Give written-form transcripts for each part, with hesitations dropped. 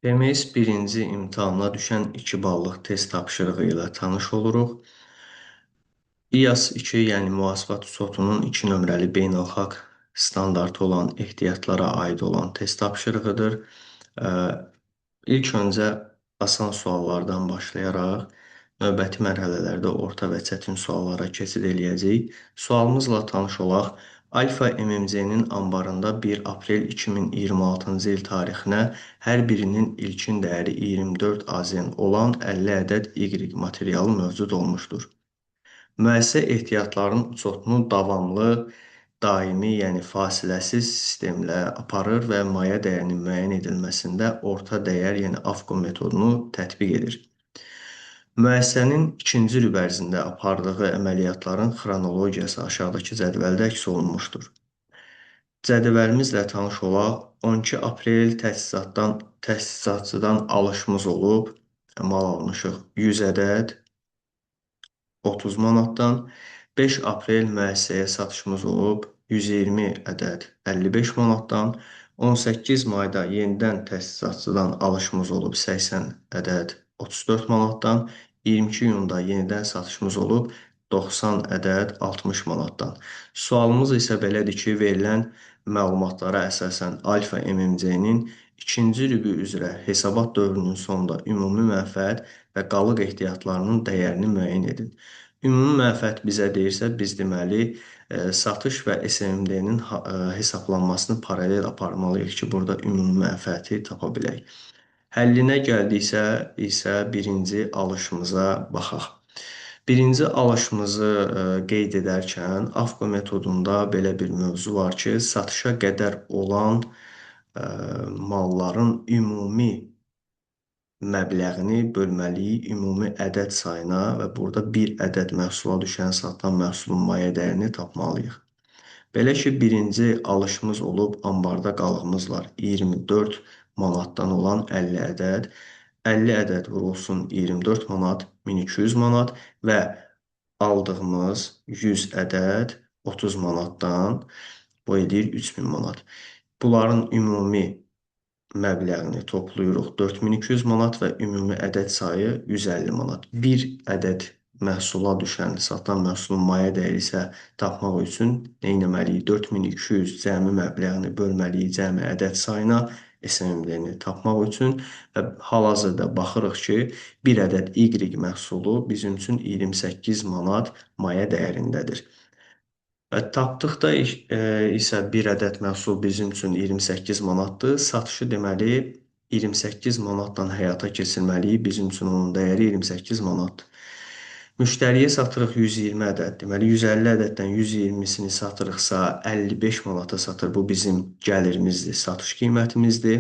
PMS birinci imtahana düşən 2 ballıq test tapşırığı ilə tanış oluruq. İAS-2, yəni Mühasibat SOT-unun 2 nömrəli beynəlxalq standartı olan ehtiyatlara aid olan test tapşırığıdır. Ə, İlk öncə asan suallardan başlayaraq növbəti mərhələlərdə orta və çətin suallara keçid eləyəcəyik. Sualımızla tanış olaq. Alfa MMC-nin anbarında 1 aprel 2026-cı il tarixinə hər birinin ilkin dəyəri 24 AZN olan 50 ədəd Y materialı mövcud olmuşdur. Müəssisə ehtiyatların uçotunu davamlı, daimi, yəni fasiləsiz sistemlə aparır və maya dəyərinin müəyyən edilməsində orta dəyər, yəni AFCO metodunu tətbiq edir. Müəssisənin ikinci rüb ərzində apardığı əməliyyatların xronologiyası aşağıdakı cədvəldə əks olunmuşdur. Cədvəlimizlə tanış olaq. 12 aprel təsisatçıdan alışımız olub, mal almışıq 100 ədəd 30 manatdan. 5 aprel müəssisəyə satışımız olub 120 ədəd 55 manatdan. 18 mayda yenidən təsisatçıdan alışımız olub 80 ədəd 34 manatdan. 22 iyunda yenidən satışımız olub 90 ədəd 60 manatdan. Sualımız isə belədir ki, verilən məlumatlara əsasən Alfa MMC-nin ikinci rübü üzrə hesabat dövrünün sonunda ümumi mənfəət və qalıq ehtiyatlarının dəyərini müəyyən edin. Ümumi mənfəət bizə deyirsə, biz deməli satış və SMMD-nin hesablanmasını paralel aparmalıyıq ki, burada ümumi mənfəəti tapa bilək. Həllinə gəldiksə isə birinci alışımıza baxaq. Birinci alışımızı qeyd edərkən AFCO metodunda belə bir mövzu var ki, satışa qədər olan malların ümumi məbləğini bölməliyik ümumi ədəd sayına və burada bir ədəd məhsula düşən satılan məhsulun maya dəyərini tapmalıyıq. Belə ki, birinci alışımız olub, ambarda qalığımız var 24 manatdan olan 50 ədəd. 50 ədəd vurulsun 24 manat, 1200 manat və aldığımız 100 ədəd 30 manatdan bu edir 3000 manat. Bunların ümumi məbləğini toplayırıq 4200 manat və ümumi ədəd sayı 150 manat. Bir ədəd məhsula düşən, satılan məhsulun maya dəyəri isə tapmaq üçün nə etməliyik? 4200 cəmi məbləğini bölməliyik cəmi ədəd sayına SMMD-ni tapmaq üçün və hal-hazırda baxırıq ki, bir ədəd Y məhsulu bizim üçün 28 manat maya dəyərindədir. Tapdıqda isə bir ədəd məhsul bizim üçün 28 manatdır. Satışı deməli 28 manatdan həyata keçirməliyik. Bizim üçün onun dəyəri 28 manatdır. Müştəriyə satırıq 120 ədəd. Deməli 150 ədəddən 120-sini satırıqsa 55 manata satır. Bu bizim gəlirimizdir, satış qiymətimizdir.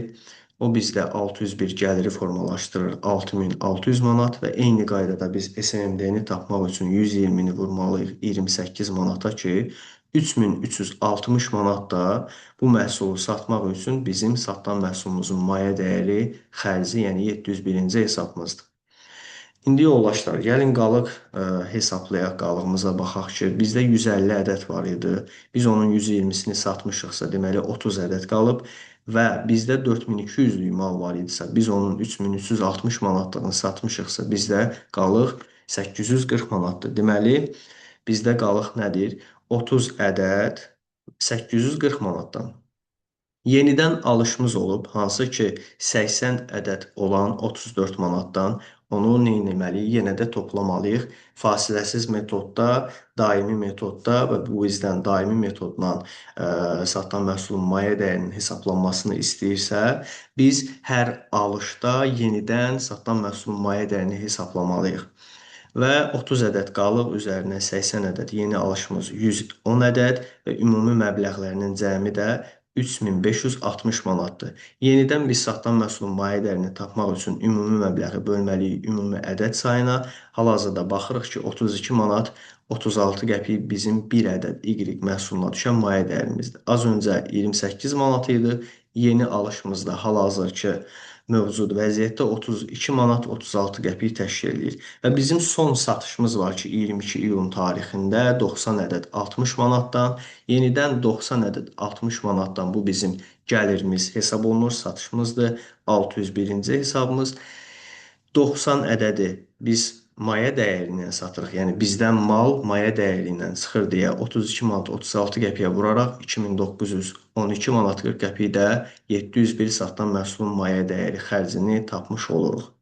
O bizdə 601 gəliri formalaşdırır 6600 manat və eyni qaydada biz SMMD-ni tapmaq üçün 120-ni vurmalıyıq 28 manata ki, 3360 manat da bu məhsulu satmaq üçün bizim satılan məhsulumuzun maya dəyəri xərci, yəni 701-ci hesabımızdır. İndi yoldaşlar, gəlin qalıq hesablayaq, qalığımıza baxaq ki, bizdə 150 ədəd var idi. Biz onun 120-sini satmışıqsa, deməli 30 ədəd qalıb və bizdə 4200-lük mal var idisə, biz onun 3360 manatlığını satmışıqsa, bizdə qalıq 840 manatdır. Deməli, bizdə qalıq nədir? 30 ədəd 840 manatdan. Yenidən alışımız olub, hansı ki 80 ədəd olan 34 manatdan onu nə etməliyik? Yenə də toplamalıyıq. Fasiləsiz metodda, daimi metodda və bu bizdən daimi metodla satılan məhsulun maya dəyərinin hesablanmasını istəyirsə, biz hər alışda yenidən satılan məhsulun maya dəyərini hesablamalıyıq. Və 30 ədəd qalıq üzərinə 80 ədəd yeni alışımız 110 ədəd və ümumi məbləğlərinin cəmi də 3560 manatdır. Yenidən biz satılan məhsulun maya dəyərini tapmaq üçün ümumi məbləği bölməliyik ümumi ədəd sayına. Hal-hazırda baxırıq ki, 32 manat 36 qəpik bizim bir ədəd Y məhsuluna düşən maya dəyərimizdir. Az öncə 28 manat idi. Yeni alışımızda hal-hazırki mövcud vəziyyətdə 32 manat 36 qəpik təşkil edir. Və bizim son satışımız var ki, 22 iyun tarixində 90 ədəd 60 manatdan, yenidən 90 ədəd 60 manatdan bu bizim gəlirimiz hesab olunur, satışımızdır. 601-ci hesabımız 90 ədədi biz maya dəyəri ilə satırıq. Yəni bizdən mal maya dəyəri ilə çıxır deyə 32 manat 36 qəpiyə vuraraq 2912 manat 40 qəpiyə də 701 satılan məhsulun maya dəyəri xərcini tapmış oluruq.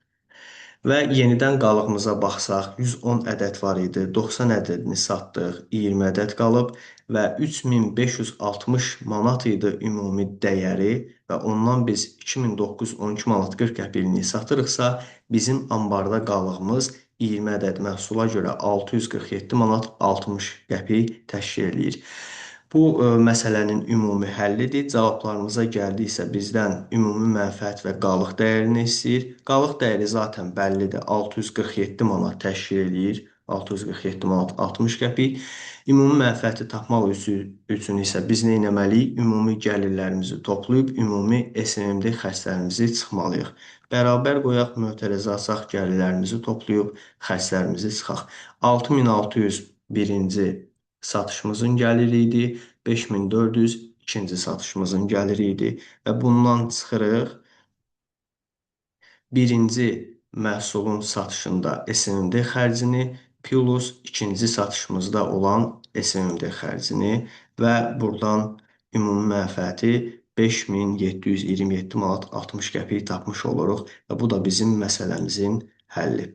Və yenidən qalığımıza baxsaq, 110 ədəd var idi, 90 ədədini satdıq, 20 ədəd qalıb və 3560 manat idi ümumi dəyəri və ondan biz 2912 manat 40 qəpiyini satırıqsa, bizim ambarda qalığımız 20 ədəd məhsula görə 647 manat 60 qəpik təşkil eləyir. Bu məsələnin ümumi həllidir. Cavablarımıza gəldiksə bizdən ümumi mənfəət və qalıq dəyərini istəyir. Qalıq dəyəri zaten bəllidir. 647 manat təşkil eləyir. 647 manat 60 qəpik. Ümumi mənfəəti tapmaq üçün isə biz nə etməliyik? Ümumi gəlirlərimizi toplayıb ümumi SMMD xərclərimizi çıxmalıyıq. Bərabər qoyaq, mötərizə açaq, gəlirlərimizi toplayıb xərclərimizi çıxaq. 6601-ci satışımızın gəliri idi, 5400 ikinci satışımızın gəliri idi və bundan çıxırıq birinci məhsulun satışında SMMD xərcini plus ikinci satışımızda olan SMMD xərcini və buradan ümumi mənfəəti 5727 manat 60 qəpik tapmış oluruq və bu da bizim məsələmizin həlli.